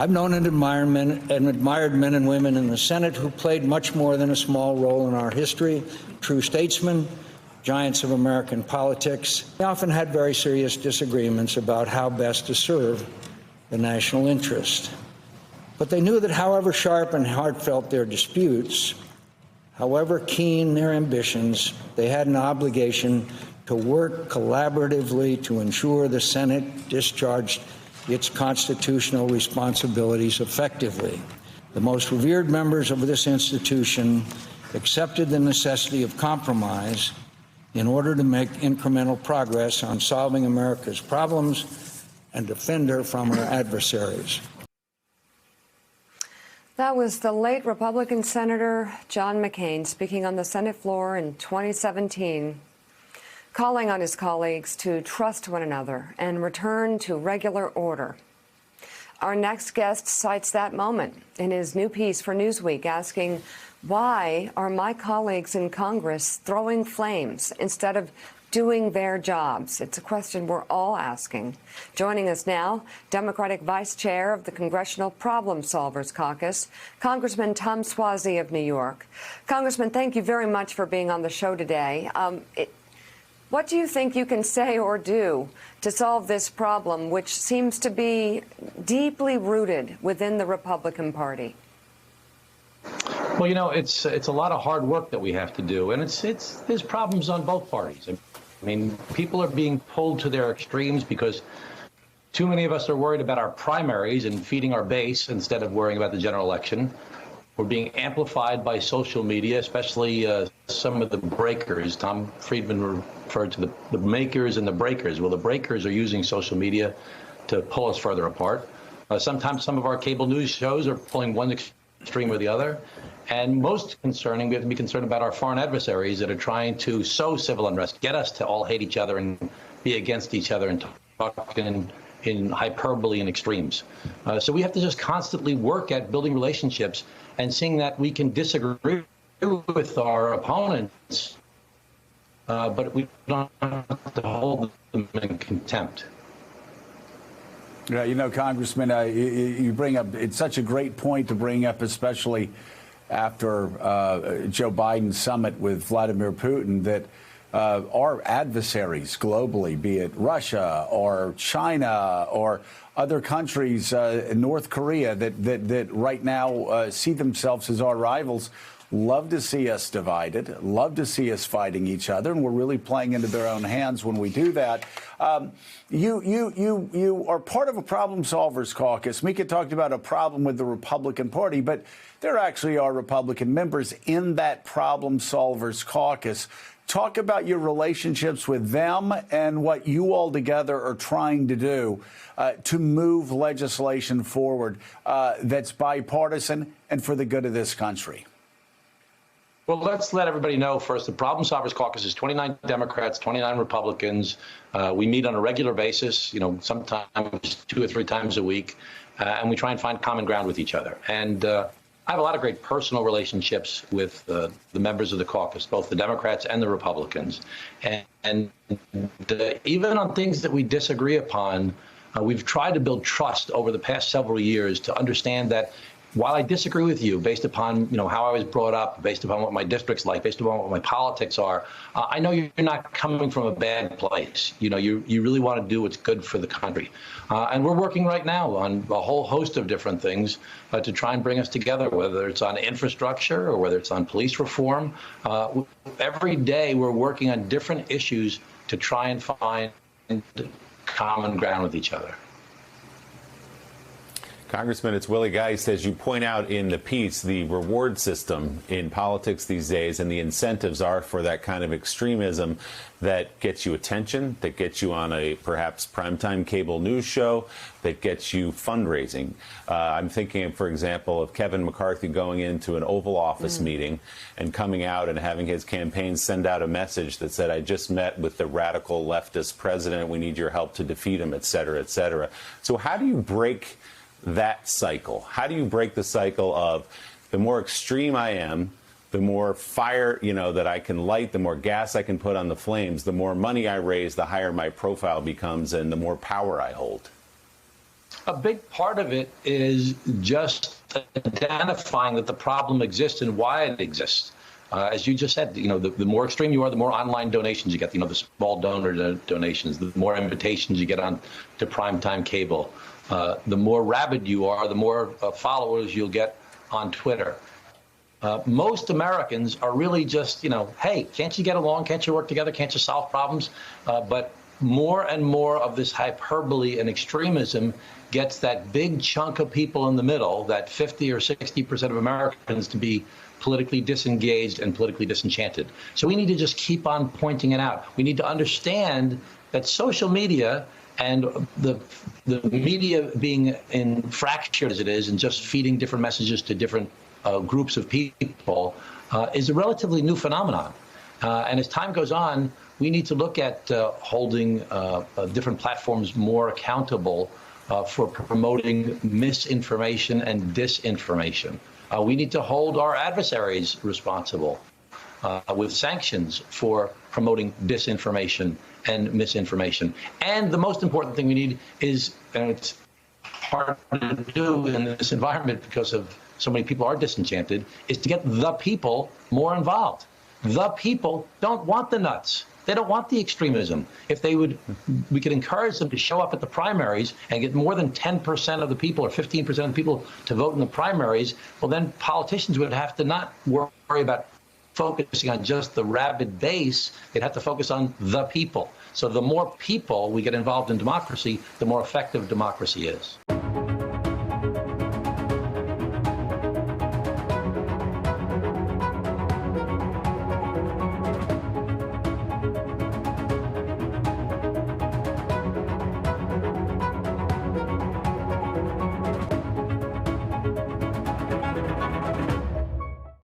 I've known and admired men and women in the Senate who played much more than a small role in our history, true statesmen, giants of American politics. We often had very serious disagreements about how best to serve the national interest. But they knew that however sharp and heartfelt their disputes, however keen their ambitions, they had an obligation to work collaboratively to ensure the Senate discharged its constitutional responsibilities effectively. The most revered members of this institution accepted the necessity of compromise in order to make incremental progress on solving America's problems and defend her from her adversaries. That was the late Republican Senator John McCain speaking on the Senate floor in 2017, calling on his colleagues to trust one another and return to regular order. Our next guest cites that moment in his new piece for Newsweek, asking, why are my colleagues in Congress throwing flames instead of doing their jobs? It's a question we're all asking. Joining us now, Democratic Vice Chair of the Congressional Problem Solvers Caucus, Congressman Tom Suozzi of New York. Congressman, thank you very much for being on the show today. What do you think you can say or do to solve this problem, which seems to be deeply rooted within the Republican Party? Well, you know, it's a lot of hard work that we have to do, and there's problems on both parties. I mean, people are being pulled to their extremes because too many of us are worried about our primaries and feeding our base instead of worrying about the general election. We're being amplified by social media, especially some of the breakers. Tom Friedman referred to the makers and the breakers. Well, the breakers are using social media to pull us further apart. Sometimes some of our cable news shows are pulling one extreme or the other. And most concerning, we have to be concerned about our foreign adversaries that are trying to sow civil unrest, get us to all hate each other and be against each other and talk in hyperbole and extremes. So we have to just constantly work at building relationships and seeing that we can disagree with our opponents, but we don't have to hold them in contempt. Yeah, you know, Congressman, you bring up, it's such a great point to bring up, especially after Joe Biden's summit with Vladimir Putin, that our adversaries globally, be it Russia or China or other countries, North Korea, that right now see themselves as our rivals, love to see us divided, love to see us fighting each other, and we're really playing into their own hands when we do that. You are part of a Problem Solvers Caucus. Mika talked about a problem with the Republican Party, but there actually are Republican members in that Problem Solvers Caucus. Talk about your relationships with them and what you all together are trying to do to move legislation forward that's bipartisan and for the good of this country. Well, let's let everybody know first, the Problem Solvers Caucus is 29 Democrats, 29 Republicans. We meet on a regular basis, you know, sometimes 2 or 3 times a week, and we try and find common ground with each other. And I have a lot of great personal relationships with the members of the caucus, both the Democrats and the Republicans. And even on things that we disagree upon, we've tried to build trust over the past several years to understand that while I disagree with you based upon, you know, how I was brought up, based upon what my district's like, based upon what my politics are, I know you're not coming from a bad place. You know, you really want to do what's good for the country. And we're working right now on a whole host of different things to try and bring us together, whether it's on infrastructure or whether it's on police reform. Every day we're working on different issues to try and find common ground with each other. Congressman, it's Willie Geist. As you point out in the piece, the reward system in politics these days and the incentives are for that kind of extremism that gets you attention, that gets you on a perhaps primetime cable news show, that gets you fundraising. I'm thinking, for example, of Kevin McCarthy going into an Oval Office meeting and coming out and having his campaign send out a message that said, I just met with the radical leftist president. We need your help to defeat him, et cetera, et cetera. So how do you break that cycle? How do you break the cycle of the more extreme I am, the more fire, you know, that I can light, the more gas I can put on the flames, the more money I raise, the higher my profile becomes, and the more power I hold? A big part of it is just identifying that the problem exists and why it exists. As you just said, the more extreme you are, the more online donations you get. The small donor donations, the more invitations you get on to primetime cable. The more rabid you are, the more followers you'll get on Twitter. Most Americans are really just, hey, can't you get along? Can't you work together? Can't you solve problems? But more and more of this hyperbole and extremism gets that big chunk of people in the middle, that 50 or 60% of Americans, to be politically disengaged and politically disenchanted. So we need to just keep on pointing it out. We need to understand that social media and the media being fractured as it is and just feeding different messages to different groups of people is a relatively new phenomenon. And as time goes on, we need to look at holding different platforms more accountable for promoting misinformation and disinformation. We need to hold our adversaries responsible with sanctions for promoting disinformation and misinformation. And the most important thing we need is, and it's hard to do in this environment because of so many people are disenchanted, is to get the people more involved. The people don't want the nuts. They don't want the extremism. If they would, we could encourage them to show up at the primaries and get more than 10% of the people or 15% of the people to vote in the primaries. Well, then politicians would have to not worry about focusing on just the rabid base. They'd have to focus on the people. So the more people we get involved in democracy, the more effective democracy is.